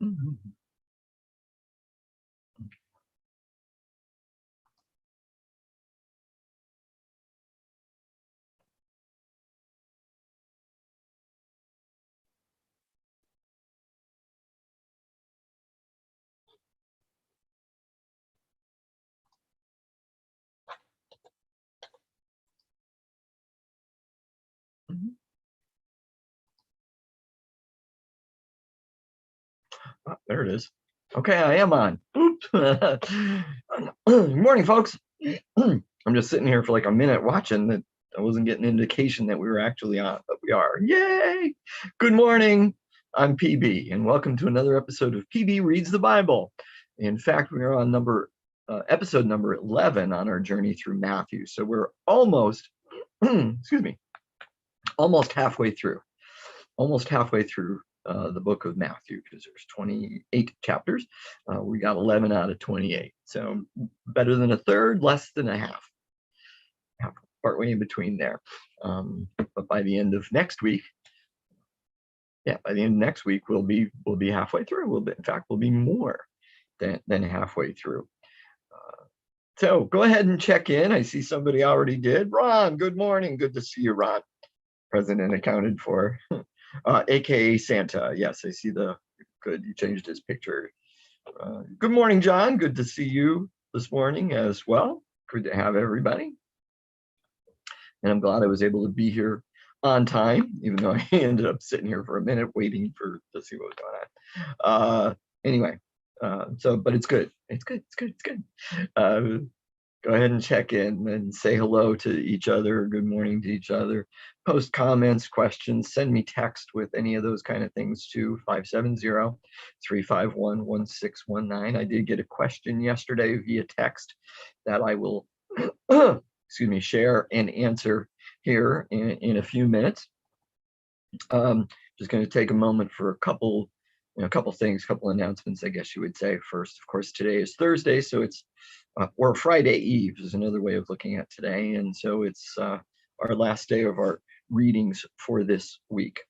Oh, there it is. Okay, I am on. Oops. Good morning, folks. I'm just sitting here for like a minute watching that. I wasn't getting an indication that we were actually on, but we are. Yay! Good morning. I'm PB, and welcome to another episode of PB Reads the Bible. In fact, we are on episode number 11 on our journey through Matthew. So we're almost, excuse me, almost halfway through. The book of Matthew, because there's 28 chapters. We got 11 out of 28. So better than a third, less than a half partway in between there. But by the end of next week, we'll be halfway through. In fact, we'll be more than halfway through. So go ahead and check in. I see somebody already did. Ron, good morning. Good to see you, Ron. Present and accounted for. AKA Santa. Yes, I see good. You changed his picture. Good morning, John. Good to see you this morning as well. Good to have everybody. And I'm glad I was able to be here on time, even though I ended up sitting here for a minute waiting to see what was going on. Anyway, but it's good. It's good. Go ahead and check in and say hello to each other. Good morning to each other. Post comments, questions, send me text with any of those kind of things to 570-351-1619. I did get a question yesterday via text that I will share and answer here in a few minutes. Just going to take a moment for a couple announcements, I guess you would say. First, of course, today is Thursday, so it's or Friday Eve is another way of looking at today, and so it's our last day of our readings for this week.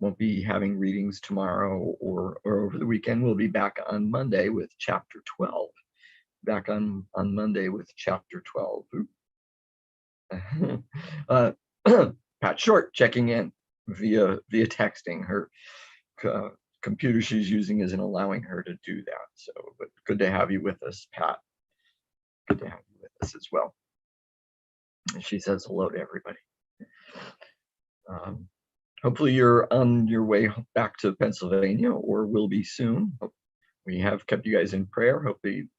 Won't be having readings tomorrow or over the weekend. We'll be back on Monday with chapter 12. Back on Monday with chapter 12. Pat Short checking in via texting. Her computer she's using isn't allowing her to do that. So, but good to have you with us, Pat. Good to have you with us as well. And she says hello to everybody. Hopefully you're on your way back to Pennsylvania, or will be soon. We have kept you guys in prayer. Hopefully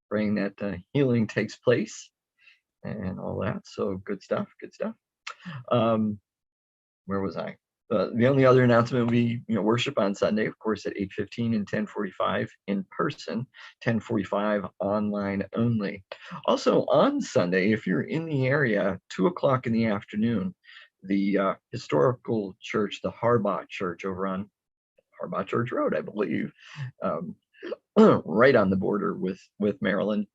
praying that healing takes place and all that. So good stuff. Where was I? The only other announcement, we worship on Sunday, of course, at 8:15 and 10:45 in person, 10:45 online only. Also on Sunday, if you're in the area, 2:00 in the afternoon, the historical church, the Harbaugh Church over on Harbaugh Church Road, I believe, right on the border with Maryland,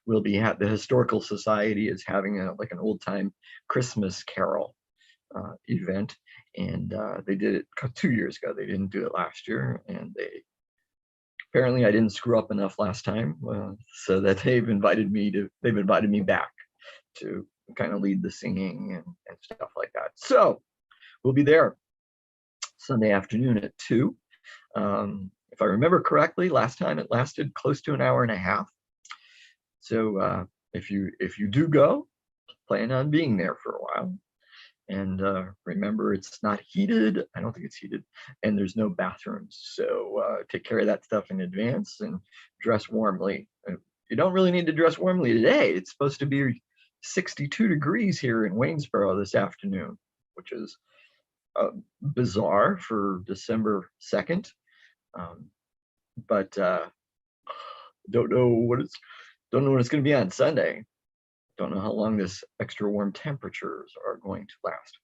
will be the Historical Society is having an old time Christmas carol event, and they did it 2 years ago. They didn't do it last year, and apparently I didn't screw up enough last time, so that they've invited me back to kind of lead the singing and stuff like that. So we'll be there Sunday afternoon at 2. If I remember correctly, last time it lasted close to an hour and a half. So if you do go, plan on being there for a while. And remember, it's not heated. I don't think it's heated, and there's no bathrooms. So take care of that stuff in advance and dress warmly. You don't really need to dress warmly today. It's supposed to be 62 degrees here in Waynesboro this afternoon, which is bizarre for December 2nd. But don't know what it's going to be on Sunday. Don't know how long this extra warm temperatures are going to last.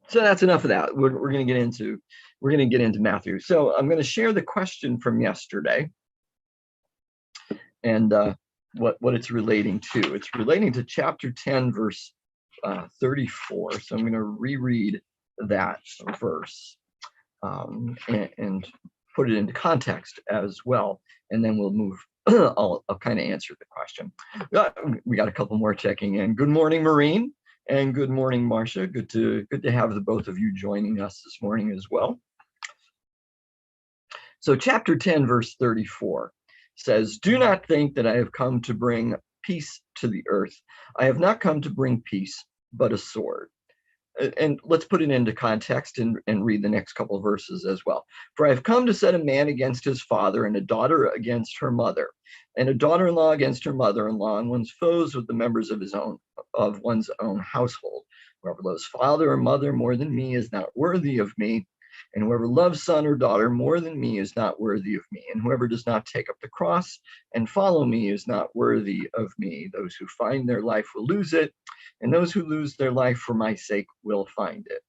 So that's enough of that. We're going to get into Matthew. So I'm going to share the question from yesterday and what it's relating to. It's relating to chapter 10, verse 34. So I'm going to reread that verse and put it into context as well, and then we'll move. I'll kind of answer the question. We got a couple more checking in. Good morning, Maureen, and good morning, Marcia. Good to have the both of you joining us this morning as well. So chapter 10, verse 34 says, "Do not think that I have come to bring peace to the earth. I have not come to bring peace, but a sword." And let's put it into context and read the next couple of verses as well. "For I have come to set a man against his father, and a daughter against her mother, and a daughter-in-law against her mother-in-law, and one's foes with the members of one's own household. Whoever loves father or mother more than me is not worthy of me, and whoever loves son or daughter more than me is not worthy of me. And whoever does not take up the cross and follow me is not worthy of me. Those who find their life will lose it, and those who lose their life for my sake will find it."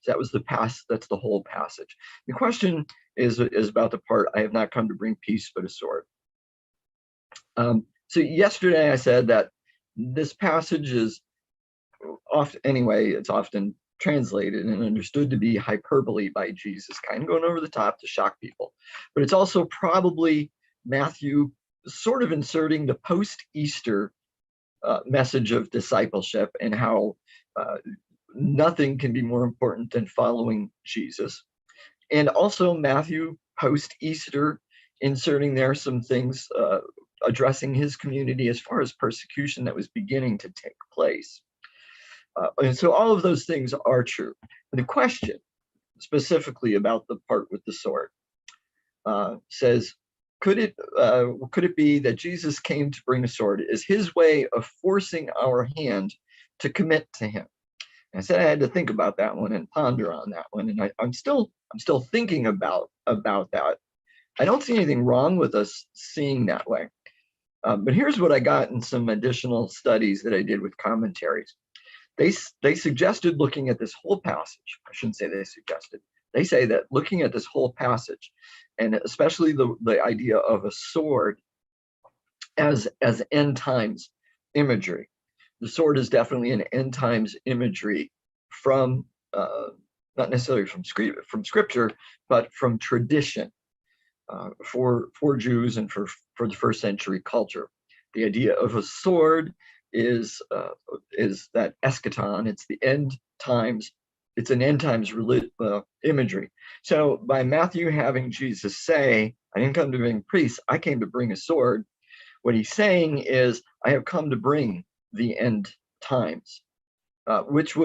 So that was that's the whole passage. The question is about the part, "I have not come to bring peace, but a sword." So yesterday I said that this passage is it's often translated and understood to be hyperbole by Jesus, kind of going over the top to shock people. But it's also probably Matthew sort of inserting the post-Easter message of discipleship, and how nothing can be more important than following Jesus. And also Matthew post-Easter inserting there some things addressing his community as far as persecution that was beginning to take place. And so all of those things are true. And the question specifically about the part with the sword says, could it be that Jesus came to bring a sword is his way of forcing our hand to commit to him? And I said I had to think about that one and ponder on that one. And I'm still thinking about that. I don't see anything wrong with us seeing that way. But here's what I got in some additional studies that I did with commentaries. They suggested looking at this whole passage. I shouldn't say they suggested. They say that looking at this whole passage, and especially the idea of a sword as end times imagery. The sword is definitely an end times imagery from not necessarily from scripture, but from tradition for Jews and for the first century culture. The idea of a sword is that eschaton. It's the end times. It's an end times imagery. So by Matthew having Jesus say, "I didn't come to bring peace, I came to bring a sword," what he's saying is, I have come to bring the end times, which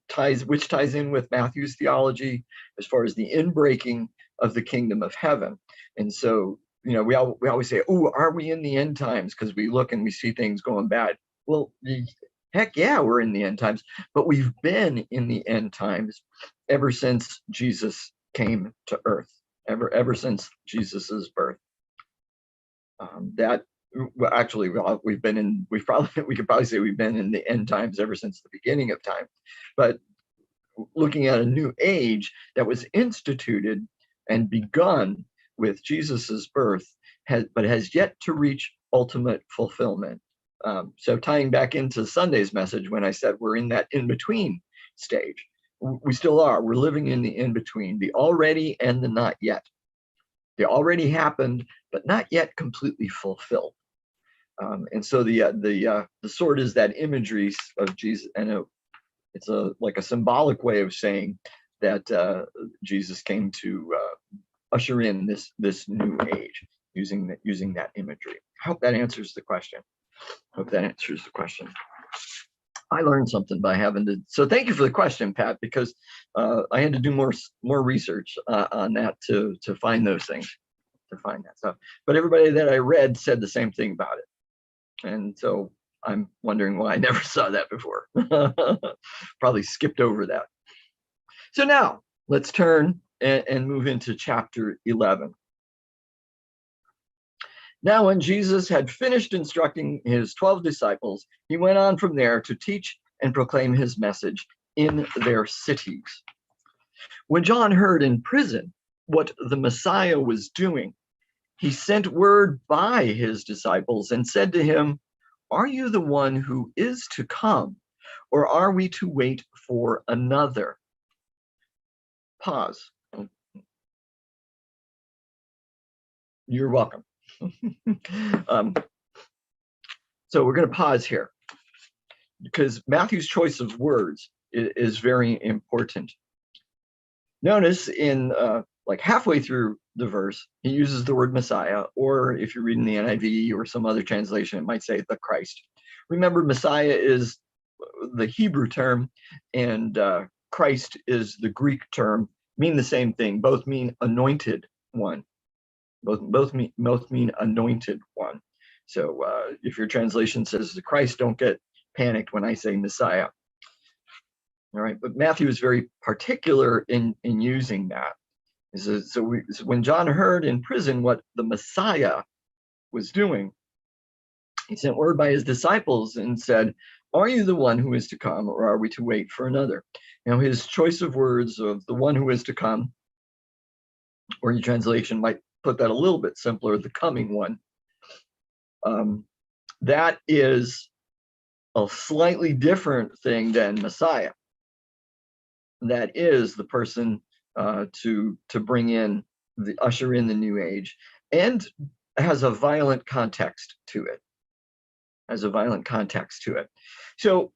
ties in with Matthew's theology as far as the inbreaking of the kingdom of heaven. And so, we always say, "Oh, are we in the end times?" Because we look and we see things going bad. Well, heck yeah, we're in the end times, but we've been in the end times ever since Jesus came to earth, ever since Jesus's birth. We could probably say we've been in the end times ever since the beginning of time, but looking at a new age that was instituted and begun with Jesus's birth, but has yet to reach ultimate fulfillment. So tying back into Sunday's message, when I said we're in that in-between stage, we still are. We're living in the in-between, the already and the not yet. The already happened, but not yet completely fulfilled. And so the sword is that imagery of Jesus, and it's like a symbolic way of saying that Jesus came to usher in this new age using that imagery. I hope that answers the question. I learned something by having to. So thank you for the question, Pat, because I had to do more research on that to find those things, to find that stuff. But everybody that I read said the same thing about it, and so I'm wondering why I never saw that before. Probably skipped over that. So now let's turn and move into chapter 11. Now, when Jesus had finished instructing his 12 disciples, he went on from there to teach and proclaim his message in their cities. When John heard in prison what the Messiah was doing, he sent word by his disciples and said to him, "Are you the one who is to come, or are we to wait for another?" Pause. You're welcome. So we're going to pause here because Matthew's choice of words is very important. Notice in like halfway through the verse, he uses the word Messiah, or if you're reading the NIV or some other translation, it might say the Christ. Remember, Messiah is the Hebrew term, and Christ is the Greek term, mean the same thing. Both mean anointed one. Both mean anointed one. So if your translation says the Christ, don't get panicked when I say Messiah. All right, but Matthew is very particular in using that. So when John heard in prison what the Messiah was doing, he sent word by his disciples and said, "Are you the one who is to come, or are we to wait for another?" Now, his choice of words of the one who is to come, or your translation might put that a little bit simpler, the coming one, that is a slightly different thing than Messiah. That is the person to bring in, usher in the new age, and has a violent context to it. So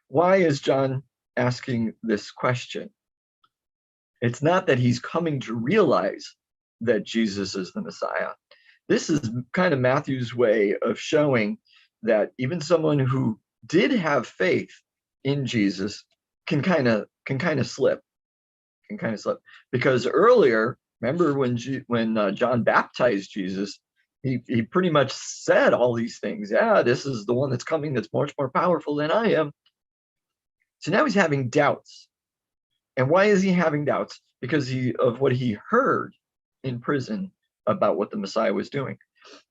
why is John asking this question? It's not that he's coming to realize that Jesus is the Messiah. This is kind of Matthew's way of showing that even someone who did have faith in Jesus can kind of slip, because earlier, remember when John baptized Jesus, he pretty much said all these things. Yeah, this is the one that's coming that's much more powerful than I am. So now he's having doubts. And why is he having doubts? Because of what he heard in prison about what the Messiah was doing.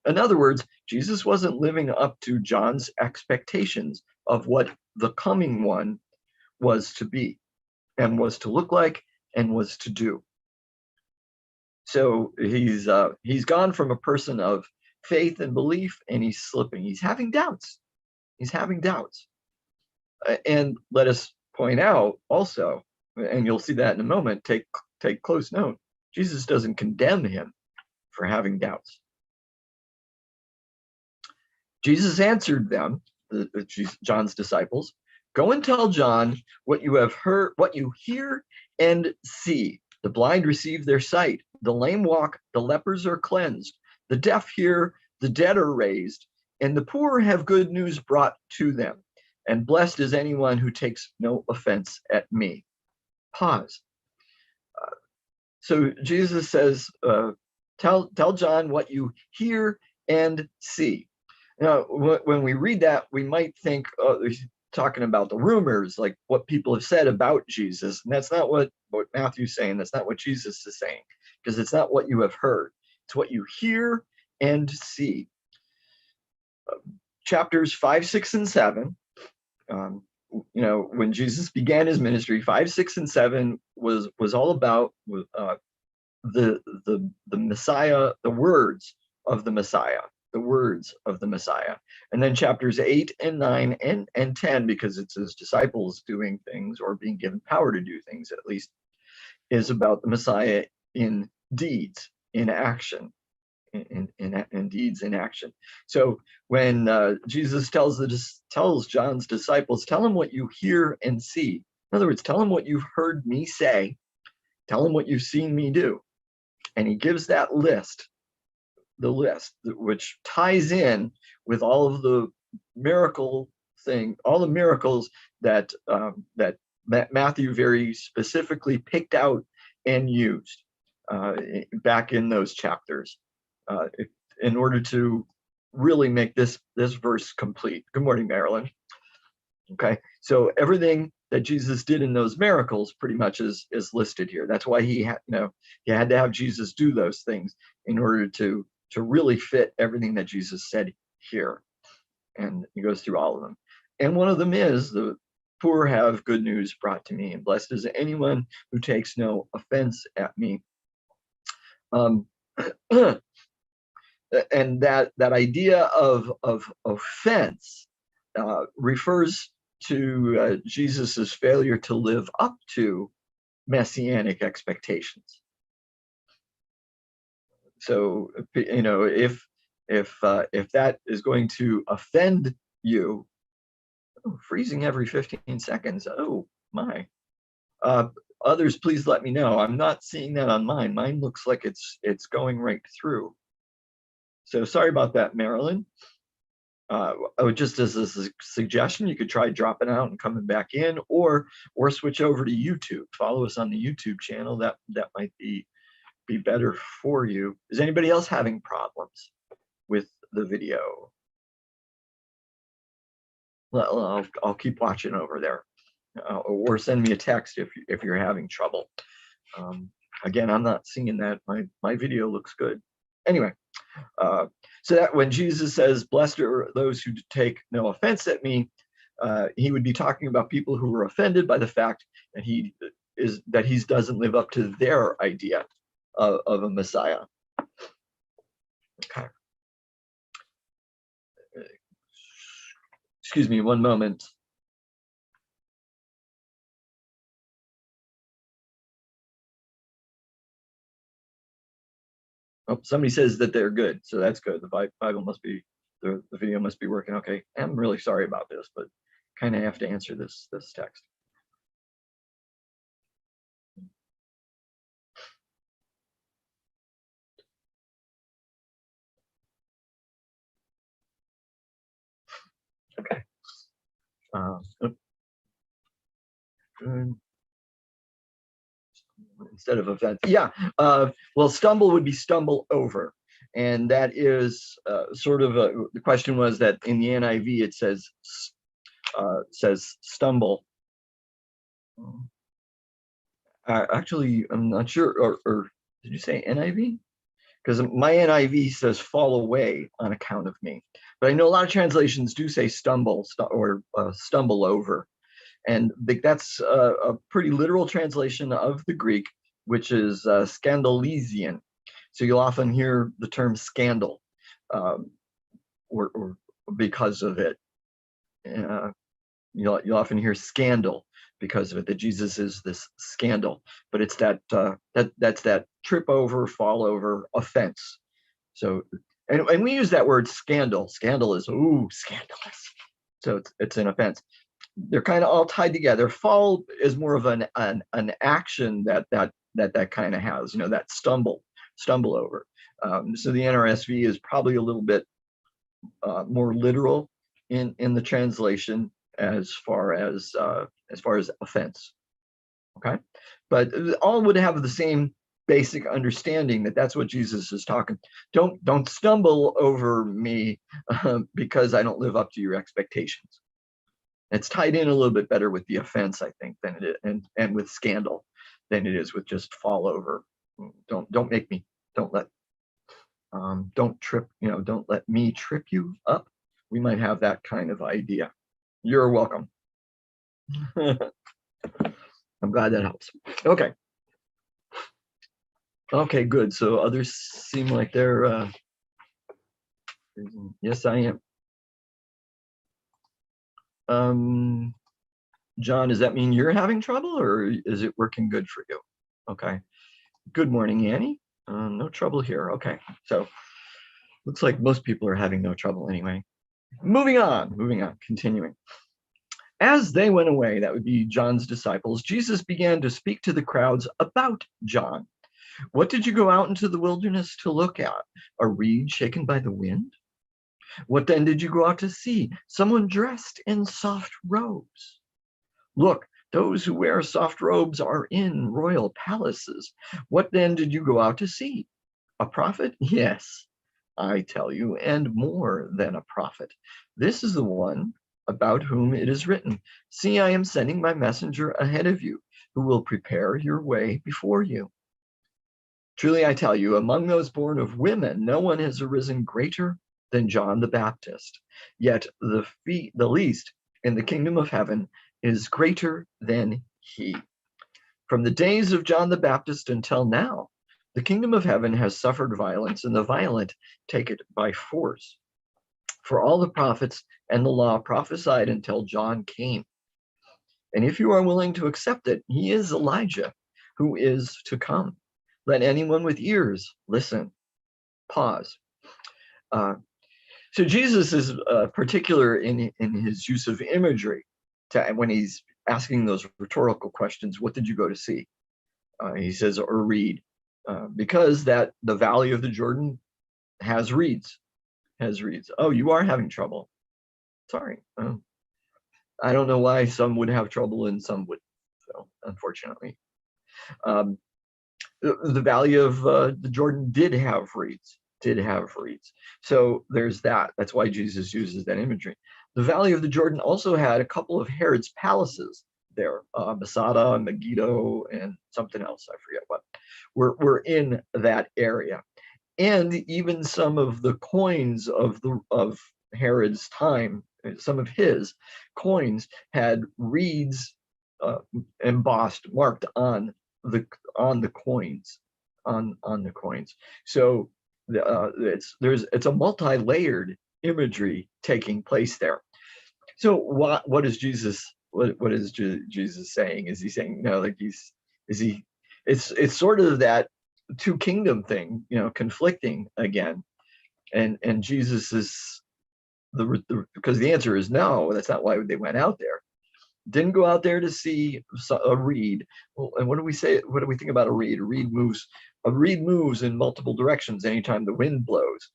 In other words, Jesus wasn't living up to John's expectations of what the coming one was to be, and was to look like, and was to do. So he's gone from a person of faith and belief, and he's slipping. He's having doubts. And let us point out also, and you'll see that in a moment, take close note, Jesus doesn't condemn him for having doubts. Jesus answered them, John's disciples, "Go and tell John what you have heard, what you hear and see. The blind receive their sight, the lame walk, the lepers are cleansed, the deaf hear, the dead are raised, and the poor have good news brought to them. And blessed is anyone who takes no offense at me." Pause. So Jesus says, tell John what you hear and see. Now, when we read that, we might think, oh, he's talking about the rumors, like what people have said about Jesus. And that's not what Matthew's saying. That's not what Jesus is saying, because it's not what you have heard. It's what you hear and see. Chapters 5, 6, and 7, when Jesus began his ministry, 5, 6, and 7 was all about the Messiah, the words of the Messiah. And then chapters 8 and 9 and 10, because it's his disciples doing things, or being given power to do things at least, is about the Messiah in deeds, in action, in deeds, in action. So when Jesus tells John's disciples, tell him what you hear and see. In other words, tell him what you've heard me say, tell him what you've seen me do. And he gives that list, which ties in with all of the miracles that Matthew very specifically picked out and used back in those chapters in order to really make this verse complete. Good morning, Marilyn. Okay, so everything that Jesus did in those miracles pretty much is listed here. That's why he had to have Jesus do those things in order to really fit everything that Jesus said here. And he goes through all of them. And one of them is, the poor have good news brought to me, and blessed is anyone who takes no offense at me. And that idea of offense refers to Jesus's failure to live up to messianic expectations. So if that is going to offend you, freezing every 15 seconds. Oh my. Uh, Others, please let me know. I'm not seeing that on mine. Mine looks like it's going right through. So sorry about that, Marilyn. Just as a suggestion, you could try dropping out and coming back in, or switch over to YouTube. Follow us on the YouTube channel. That might be better for you. Is anybody else having problems with the video? Well, I'll keep watching over there, or send me a text if you're having trouble. Again, I'm not seeing that. My video looks good. Anyway, so that when Jesus says, "Blessed are those who take no offense at me," he would be talking about people who were offended by the fact that he doesn't live up to their idea of a Messiah. Okay. Excuse me one moment. Oh, somebody says that they're good, so that's good. The Bible must be, the video must be working okay. I'm really sorry about this, but kind of have to answer this text. Okay. Instead of offense, yeah. Well, stumble would be stumble over, and that is sort of the question was that in the NIV it says stumble. Actually, I'm not sure, or did you say NIV? Because my NIV says fall away on account of me, but I know a lot of translations do say stumble or stumble over, and that's a pretty literal translation of the Greek, which is scandalizian. So you'll often hear the term scandal, or because of it. You'll often hear scandal because of it, that Jesus is this scandal, but it's that's that trip over, fall over, offense. So, and we use that word scandal. Scandal is, ooh, scandalous. So it's an offense. They're kind of all tied together. Fall is more of an action that kind of has, that stumble over. So the NRSV is probably a little bit more literal in the translation as far as offense. Okay, but all would have the same basic understanding that that's what Jesus is talking. Don't stumble over me because I don't live up to your expectations. It's tied in a little bit better with the offense, I think, than it is, and with scandal than it is with just fall over. Don't make me, don't trip, don't let me trip you up. We might have that kind of idea. You're welcome. I'm glad that helps. Okay. Okay, good. So others seem like they're yes, I am. John, does that mean you're having trouble, or is it working good for you? Okay. Good morning, Annie. No trouble here. Okay. So looks like most people are having no trouble anyway. Moving on, continuing. As they went away, that would be John's disciples, Jesus began to speak to the crowds about John. What did you go out into the wilderness to look at? A reed shaken by the wind? What then did you go out to see? Someone dressed in soft robes. Look, those who wear soft robes are in royal palaces. What then did you go out to see? A prophet? Yes, I tell you, and more than a prophet. This is the one about whom it is written, see, I am sending my messenger ahead of you, who will prepare your way before you. Truly, I tell you, among those born of women, no one has arisen greater than John the Baptist. Yet the least in the kingdom of heaven is greater than he. From the days of John the Baptist until now, the kingdom of heaven has suffered violence, and the violent take it by force. For all the prophets and the law prophesied until John came. And if you are willing to accept it, he is Elijah, who is to come. Let anyone with ears listen. pause. So Jesus is particular in his use of imagery when he's asking those rhetorical questions. What did you go to see? He says, or read, because that the valley of the Jordan has reeds. Oh, you are having trouble. Sorry. I don't know why some would have trouble and some would. So, unfortunately, the valley of the Jordan did have reeds. So there's that. That's why Jesus uses that imagery. The valley of the Jordan also had a couple of Herod's palaces there, Masada, Megiddo, and something else. I forget what. Were in that area, and even some of the coins of Herod's time, some of his coins had reeds embossed, marked on the coins, on the coins. So it's a multi-layered imagery taking place there. So what is Jesus? What is Jesus saying? Is he saying no? Like it's sort of that two kingdom thing, conflicting again, and Jesus is because the answer is no. That's not why they went out there. Didn't go out there to see a reed. Well, and what do we say? What do we think about a reed? A reed moves in multiple directions anytime the wind blows.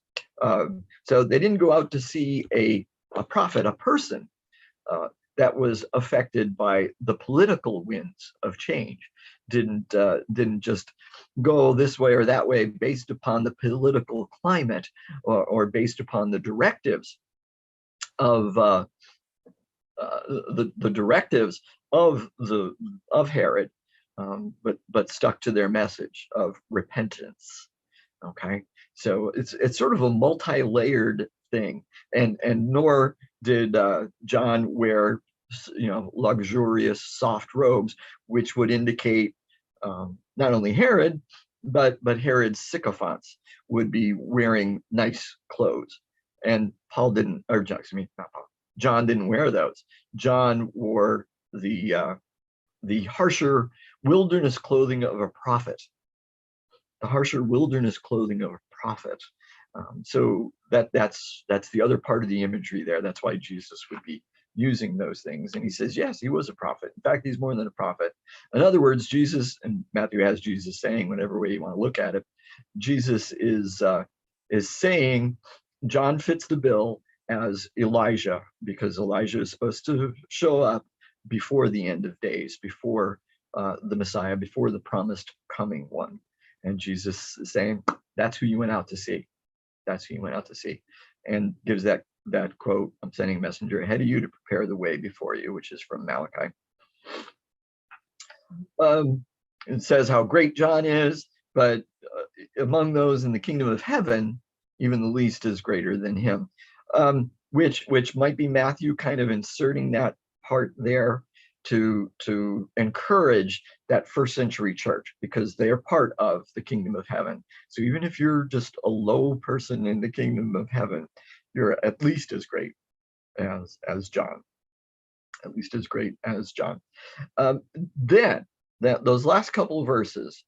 So they didn't go out to see a prophet, a person that was affected by the political winds of change. Didn't just go this way or that way based upon the political climate or based upon the directives of the directives of Herod, but stuck to their message of repentance. Okay, so it's sort of a multi-layered thing, and nor did John wear luxurious soft robes, which would indicate not only Herod, but Herod's sycophants would be wearing nice clothes, and Paul didn't, or excuse me, not Paul. John didn't wear those. John wore the harsher wilderness clothing of a prophet. The harsher wilderness clothing of a prophet. So that's the other part of the imagery there. That's why Jesus would be using those things. And he says, yes, he was a prophet. In fact, he's more than a prophet. In other words, Jesus, and Matthew has Jesus saying, whatever way you want to look at it, Jesus is saying John fits the bill as Elijah, because Elijah is supposed to show up before the end of days, before the Messiah, before the promised coming one. And Jesus is saying, that's who you went out to see. That's who you went out to see. And gives that quote, I'm sending a messenger ahead of you to prepare the way before you, which is from Malachi. It says how great John is, but among those in the kingdom of heaven, even the least is greater than him. Which might be Matthew kind of inserting that part there to encourage that first century church, because they are part of the kingdom of heaven. So even if you're just a low person in the kingdom of heaven, you're at least as great as John. At least as great as John. Then those last couple of verses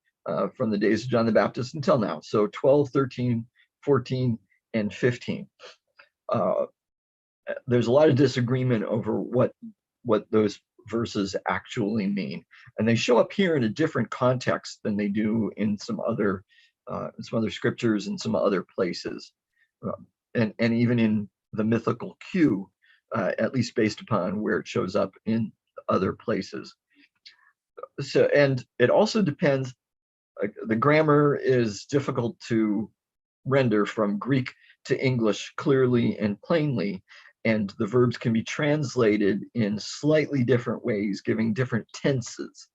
from the days of John the Baptist until now, so 12, 13, 14, and 15. There's a lot of disagreement over what those verses actually mean, and they show up here in a different context than they do in some other scriptures and some other places, and even in the mythical Q, at least based upon where it shows up in other places. So, and it also depends. The grammar is difficult to render from Greek to English clearly and plainly, and the verbs can be translated in slightly different ways, giving different tenses.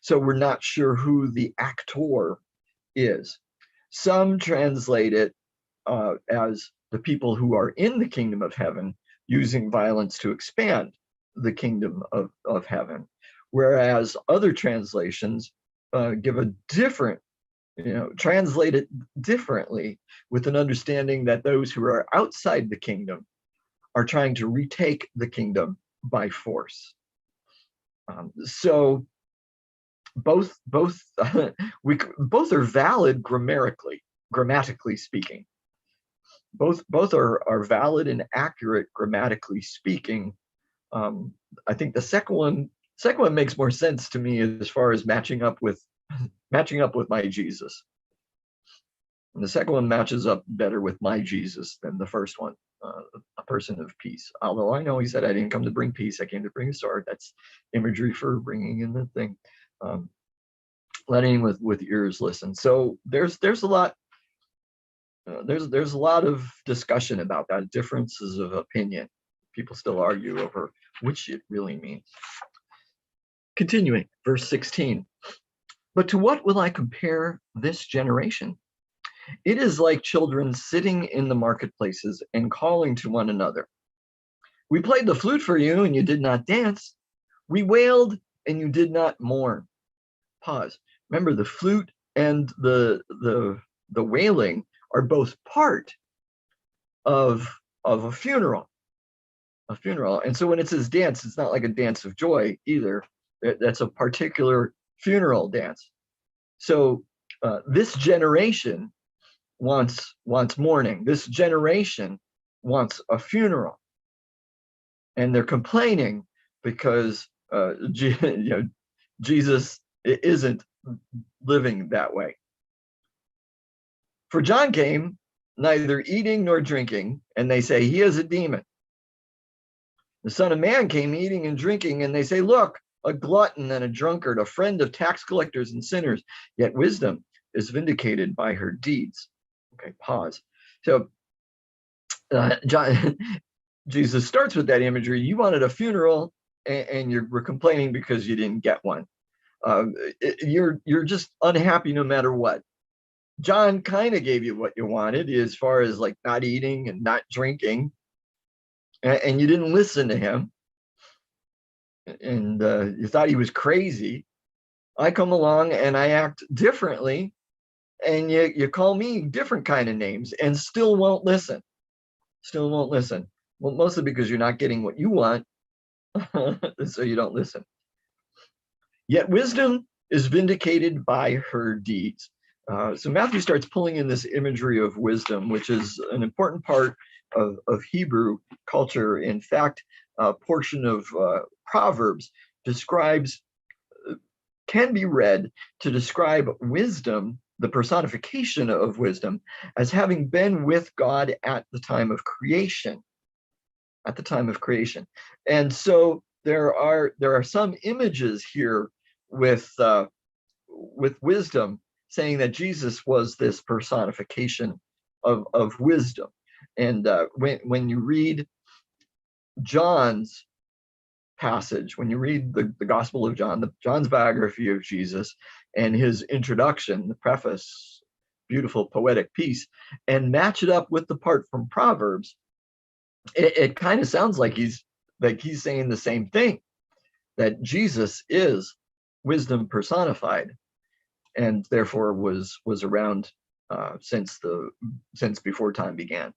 So we're not sure who the actor is. Some translate it as the people who are in the kingdom of heaven using violence to expand the kingdom of heaven, whereas other translations give a different, translate it differently, with an understanding that those who are outside the kingdom are trying to retake the kingdom by force. So both are valid grammatically. grammatically speaking. Both are valid and accurate grammatically speaking. I think the second one makes more sense to me as far as matching up with my Jesus. And the second one matches up better with my Jesus than the first one, a person of peace. Although I know he said, I didn't come to bring peace, I came to bring a sword. That's imagery for bringing in the thing. Letting with ears listen. So there's a lot. There's a lot of discussion about that, differences of opinion. People still argue over which it really means. Continuing, verse 16. But to what will I compare this generation? It is like children sitting in the marketplaces and calling to one another. We played the flute for you and you did not dance. We wailed and you did not mourn. Pause. Remember, the flute and the wailing are both part of a funeral. And so when it says dance, it's not like a dance of joy either. That's a particular funeral dance. So this generation wants mourning. This generation wants a funeral, and they're complaining because Jesus isn't living that way. For John came neither eating nor drinking, and they say he is a demon. The Son of Man came eating and drinking, and they say, look, a glutton and a drunkard, a friend of tax collectors and sinners, yet wisdom is vindicated by her deeds. Okay, pause. So Jesus starts with that imagery. You wanted a funeral, and you were complaining because you didn't get one. You're just unhappy no matter what. John kind of gave you what you wanted as far as like not eating and not drinking, and you didn't listen to him, and you thought he was crazy. I come along and I act differently, and you call me different kind of names and still won't listen. Well, mostly because you're not getting what you want, so you don't listen. Yet wisdom is vindicated by her deeds. So Matthew starts pulling in this imagery of wisdom, which is an important part of Hebrew culture. In fact, a portion of Proverbs can be read to describe wisdom, the personification of wisdom, as having been with God at the time of creation. And so there are some images here with wisdom, saying that Jesus was this personification of wisdom. And when you read John's passage, when you read the Gospel of John, John's biography of Jesus and his introduction, the preface, beautiful poetic piece, and match it up with the part from Proverbs, it kind of sounds like he's saying the same thing, that Jesus is wisdom personified, and therefore was around since before time began.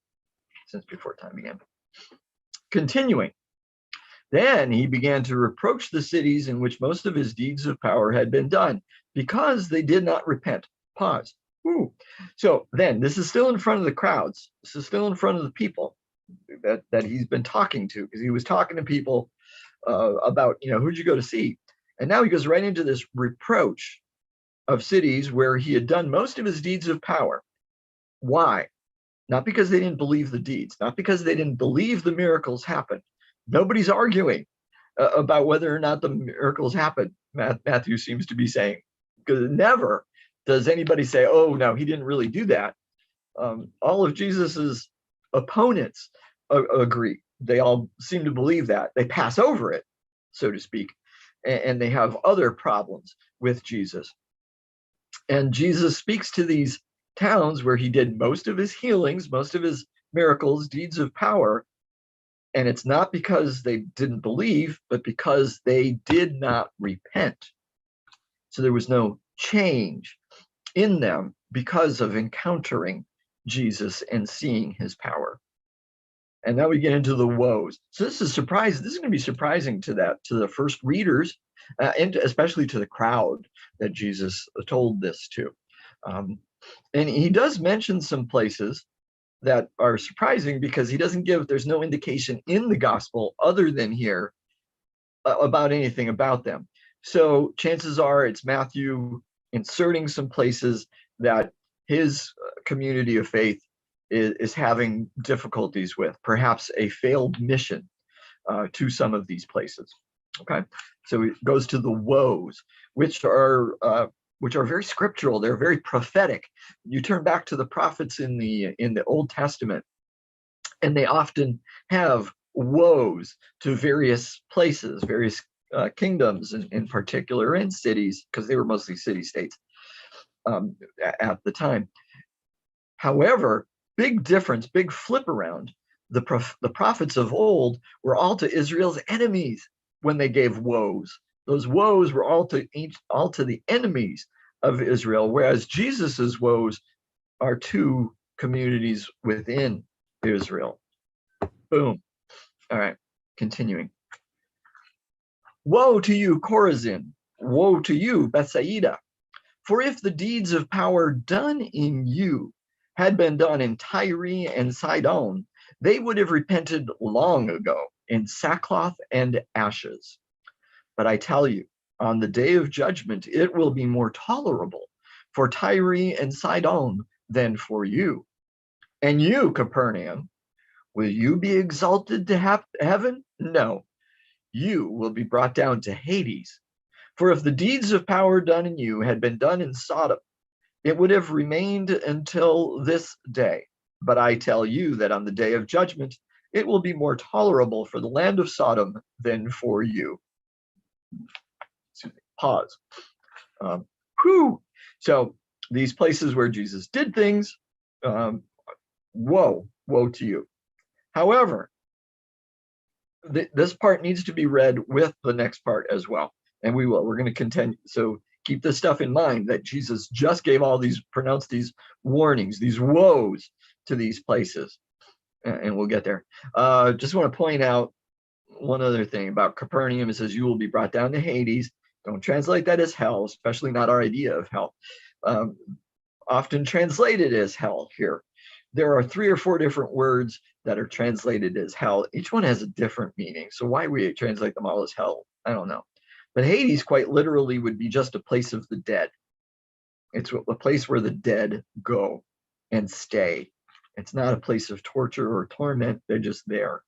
Continuing, then he began to reproach the cities in which most of his deeds of power had been done, because they did not repent. Pause. Ooh. So then, this is still in front of the crowds. This is still in front of the people that he's been talking to, because he was talking to people about, who'd you go to see? And now he goes right into this reproach of cities where he had done most of his deeds of power. Why? Not because they didn't believe the deeds, not because they didn't believe the miracles happened. Nobody's arguing about whether or not the miracles happened, Matthew seems to be saying, because never does anybody say, oh, no, he didn't really do that. All of Jesus's opponents agree. They all seem to believe that. They pass over it, so to speak, and they have other problems with Jesus. And Jesus speaks to these towns where he did most of his healings, most of his miracles, deeds of power, and it's not because they didn't believe, but because they did not repent. So there was no change in them because of encountering Jesus and seeing his power. And now we get into the woes. So this is surprising. This is going to be surprising to the first readers, and especially to the crowd that Jesus told this to. And he does mention some places that are surprising because he doesn't give, there's no indication in the gospel other than here about anything about them. So chances are it's Matthew inserting some places that his community of faith is having difficulties with, perhaps a failed mission to some of these places. Okay, so it goes to the woes, which are very scriptural. They're very prophetic. You turn back to the prophets in the Old Testament, and they often have woes to various places, various kingdoms in particular, and cities, because they were mostly city-states at the time. However, big difference, big flip around. The prophets of old were all to Israel's enemies when they gave woes. Those woes were all to the enemies of Israel, whereas Jesus's woes are to communities within Israel. Boom. All right, continuing. Woe to you, Chorazin! Woe to you, Bethsaida! For if the deeds of power done in you had been done in Tyre and Sidon, they would have repented long ago in sackcloth and ashes. But I tell you, on the day of judgment, it will be more tolerable for Tyre and Sidon than for you. And you, Capernaum, will you be exalted to heaven? No, you will be brought down to Hades. For if the deeds of power done in you had been done in Sodom, it would have remained until this day. But I tell you that on the day of judgment, it will be more tolerable for the land of Sodom than for you. Pause. So these places where Jesus did things, woe to you. However, this part needs to be read with the next part as well. And we will. We're going to continue. So keep this stuff in mind, that Jesus just gave pronounced these warnings, these woes to these places. And we'll get there. Just want to point out one other thing about Capernaum. It says, you will be brought down to Hades. Don't translate that as hell, especially not our idea of hell. Often translated as hell here. There are 3 or 4 different words that are translated as hell. Each one has a different meaning. So why we translate them all as hell, I don't know. But Hades quite literally would be just a place of the dead. It's a place where the dead go and stay. It's not a place of torture or torment. They're just there.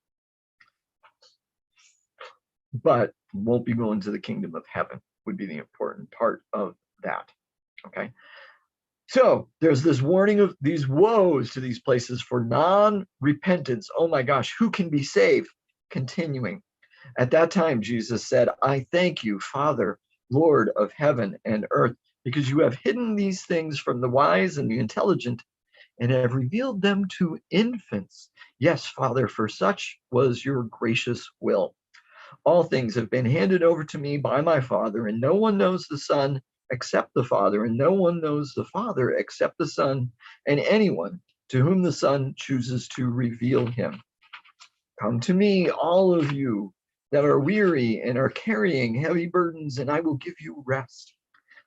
But won't be going to the kingdom of heaven would be the important part of that. Okay. So there's this warning of these woes to these places for non-repentance. Oh my gosh, who can be saved? Continuing. At that time, Jesus said, I thank you, Father, Lord of heaven and earth, because you have hidden these things from the wise and the intelligent and have revealed them to infants. Yes, Father, for such was your gracious will. All things have been handed over to me by my Father, and no one knows the Son except the Father, and no one knows the Father except the Son, and anyone to whom the Son chooses to reveal him. Come to me, all of you that are weary and are carrying heavy burdens, and I will give you rest.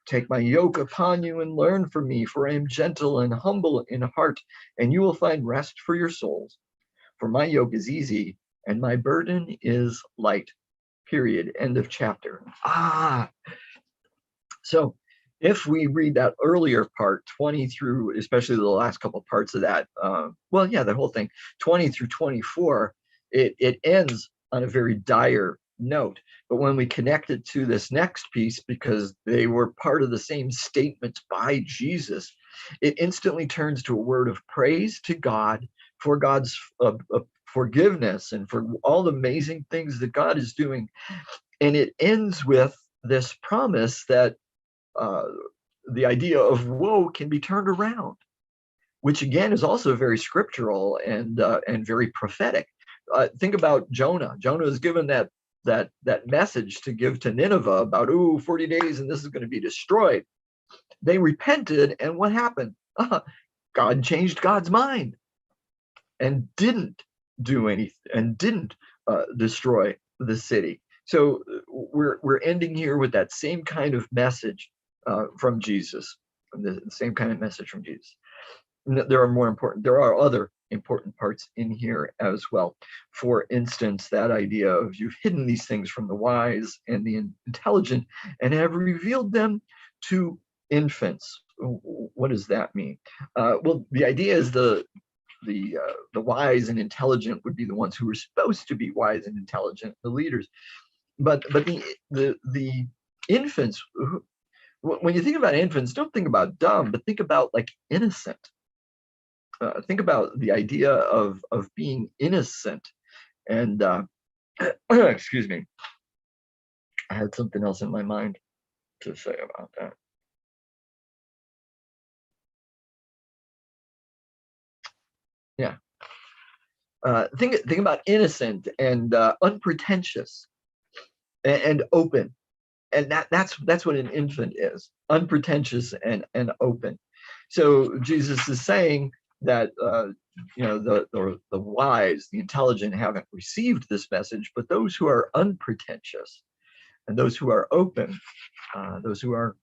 Take my yoke upon you and learn from me, for I am gentle and humble in heart, and you will find rest for your souls. For my yoke is easy and my burden is light. Period. End of chapter. So if we read that earlier part, 20 through, especially the last couple parts of that, the whole thing, 20 through 24, it ends on a very dire note. But when we connect it to this next piece, because they were part of the same statements by Jesus, it instantly turns to a word of praise to God for God's forgiveness and for all the amazing things that God is doing. And it ends with this promise that the idea of woe can be turned around, which again is also very scriptural and very prophetic. Think about Jonah. Jonah is given that message to give to Nineveh about 40 days and this is going to be destroyed. They repented, and what happened? God changed God's mind and didn't do anything and didn't destroy the city. So we're ending here with that same kind of message from Jesus. The same kind of message from Jesus. There are other important parts in here as well. For instance, that idea of you've hidden these things from the wise and the intelligent and have revealed them to infants. What does that mean? Well, the idea is the wise and intelligent would be the ones who are supposed to be wise and intelligent, the leaders. But the infants, when you think about infants, don't think about dumb, but think about like innocent. Think about the idea of being innocent. And excuse me, I had something else in my mind to say about that. Yeah. Think about innocent and unpretentious and open, and that's what an infant is: unpretentious and open. So Jesus is saying that the wise, the intelligent haven't received this message, but those who are unpretentious and those who are open, those who are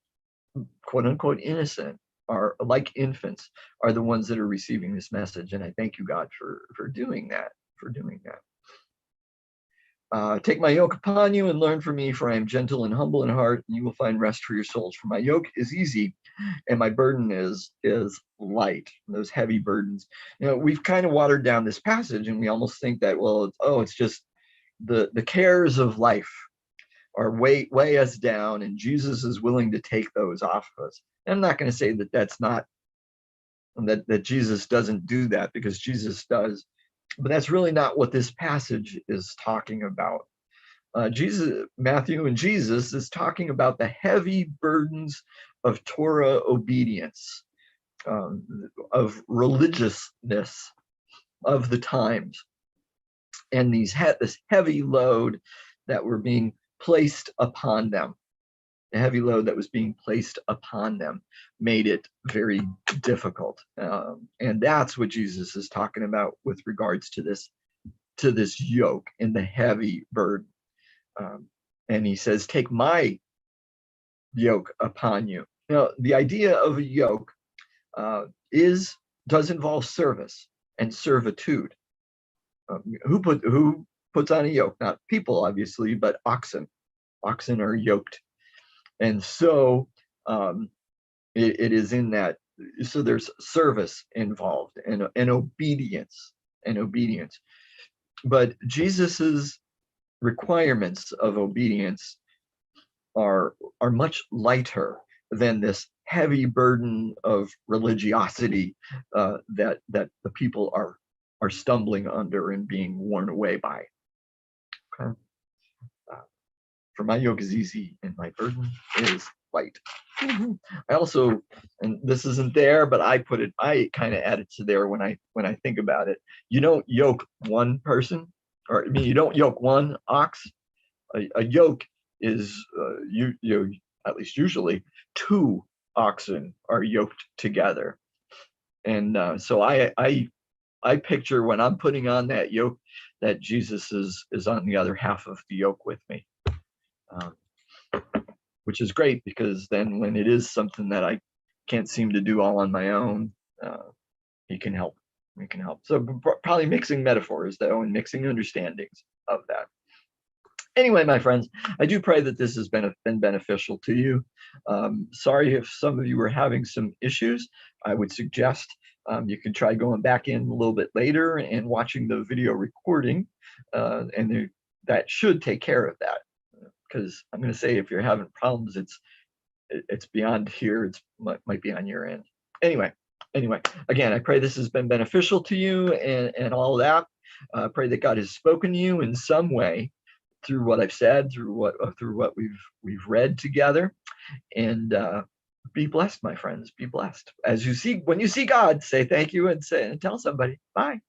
quote unquote innocent, are like infants, are the ones that are receiving this message. And I thank you, God, for doing that, take my yoke upon you and learn from me, for I am gentle and humble in heart, and you will find rest for your souls. For my yoke is easy and my burden is light. Those heavy burdens. We've kind of watered down this passage, and we almost think that, well, it's just the cares of life are weigh us down, and Jesus is willing to take those off of us. And I'm not going to say that that's not that Jesus doesn't do that, because Jesus does. But that's really not what this passage is talking about. Matthew and Jesus is talking about the heavy burdens of Torah obedience, of religiousness of the times, and this heavy load that were being placed upon them. The heavy load that was being placed upon them made it very difficult, and that's what Jesus is talking about with regards to this yoke and the heavy burden. And he says, "Take my yoke upon you." Now, the idea of a yoke does involve service and servitude. Who puts on a yoke? Not people, obviously, but oxen. Oxen are yoked. And so it is in that. So there's service involved and obedience. But Jesus's requirements of obedience are much lighter than this heavy burden of religiosity that the people are stumbling under and being worn away by. Okay. For my yoke is easy and my burden is light. I also, and this isn't there, but I kind of added to there when I think about it. You don't yoke one person, or I mean, you don't yoke one ox. A yoke is you at least usually two oxen are yoked together, and so I picture when I'm putting on that yoke that Jesus is on the other half of the yoke with me. Which is great, because then when it is something that I can't seem to do all on my own, he can help. So probably mixing metaphors, though, and mixing understandings of that. Anyway, my friends, I do pray that this has been beneficial to you. Sorry if some of you were having some issues. I would suggest you can try going back in a little bit later and watching the video recording, and that should take care of that. Because I'm going to say, if you're having problems, it's beyond here. It might be on your end. Anyway, again, I pray this has been beneficial to you and all that. Pray that God has spoken to you in some way through what I've said, through what we've read together. And be blessed, my friends. Be blessed. When you see God, say thank you and tell somebody. Bye.